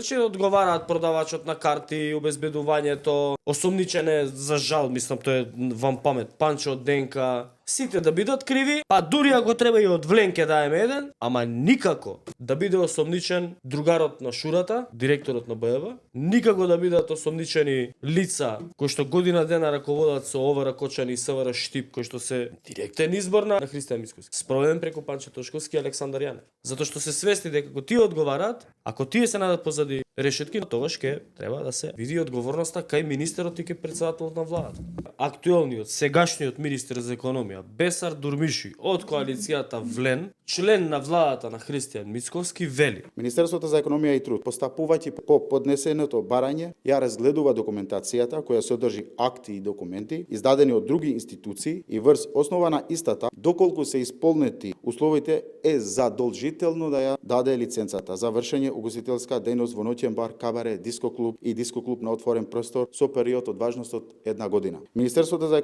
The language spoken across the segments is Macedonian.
Значи одговараат продавачот на карти, обезбедувањето, осомничене за жал, мислам тоа е вам памет, Панчо од ДНК, сите да бидат криви, па дури ако треба и од Вленке даеме еден, ама никако да биде осомничен другарот на Шурата, директорот на БВ, никако да бидат осомничени лица кои што година дена раководат со ОВР Кочани и СВР Штип, кои што се директен избор на Христијан Мицковски, спроведен преку Панчо Тошковски и Александар Јанев. Затоа што се свесни дека ако тие одговараат, ако тие се најдат позади решетки, тогаш ќе треба да се види одговорноста кај министерот и кај претседателот на владата. Актуелниот, сегашниот министер за економија, Бесар Дурмиши, од коалицијата Влен, член на владата на Христијан Мицковски, вели: Министерството за економија и труд, постапувајќи по поднесеното барање, ја разгледува документацијата која содржи акти и документи издадени од други институции и врз основа на истата, доколку се исполнети условите, е задолжително да ја даде лиценцата за вршење угостителска дејност во ноќен бар, кабаре, диско клуб и диско клуб на отворен простор со период од важност од 1 година. Министерството за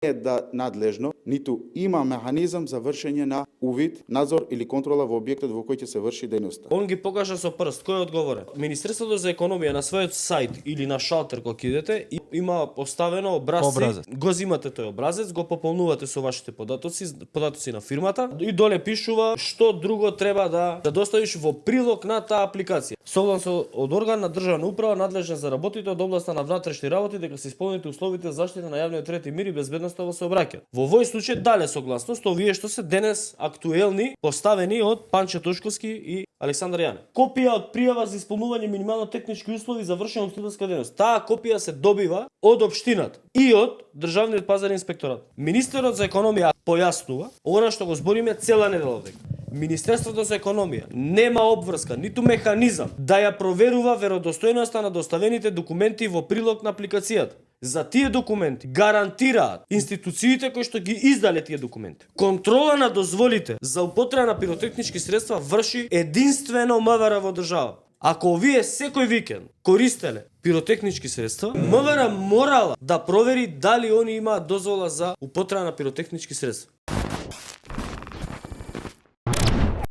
е да надлежно, ниту има механизам за вршење на увид, надзор или контрола во објектот во кој ќе се врши дејноста. Он ги покажа со прст, кој е одговорен. Министерството за економија на својот сајт или на шалтер кога идете има поставено образци, го зимате тој образец, го пополнувате со вашите податоци на фирмата и доле пишува што друго треба да доставиш во прилог на таа апликација. Согласно од орган на државна управа надлежен за работите од областа на внатрешни работи дека се исполнените условите за заштита на јавниот ред и мир и безбедноста во сообраќај. Во овој случај дале согласност овие што се денес актуелни поставени од Панчо Тошковски и Александар Јанев. Копија од пријава за исполнување минимално технички услови за вршење угостителска дејност. Таа копија се добива од општината и од Државниот пазарен инспекторат. Министерот за економија појаснува она што го збориме цела недела дека Министерството за економија нема обврска, ниту механизам да ја проверува веродостојноста на доставените документи во прилог на апликацијата. За тие документи гарантираат институциите кои што ги издале тие документи. Контрола на дозволите за употреба на пиротехнички средства врши единствено МВР во држава. Ако овие секој викенд користеле пиротехнички средства, МВР морала да провери дали они имаат дозвола за употреба на пиротехнички средства.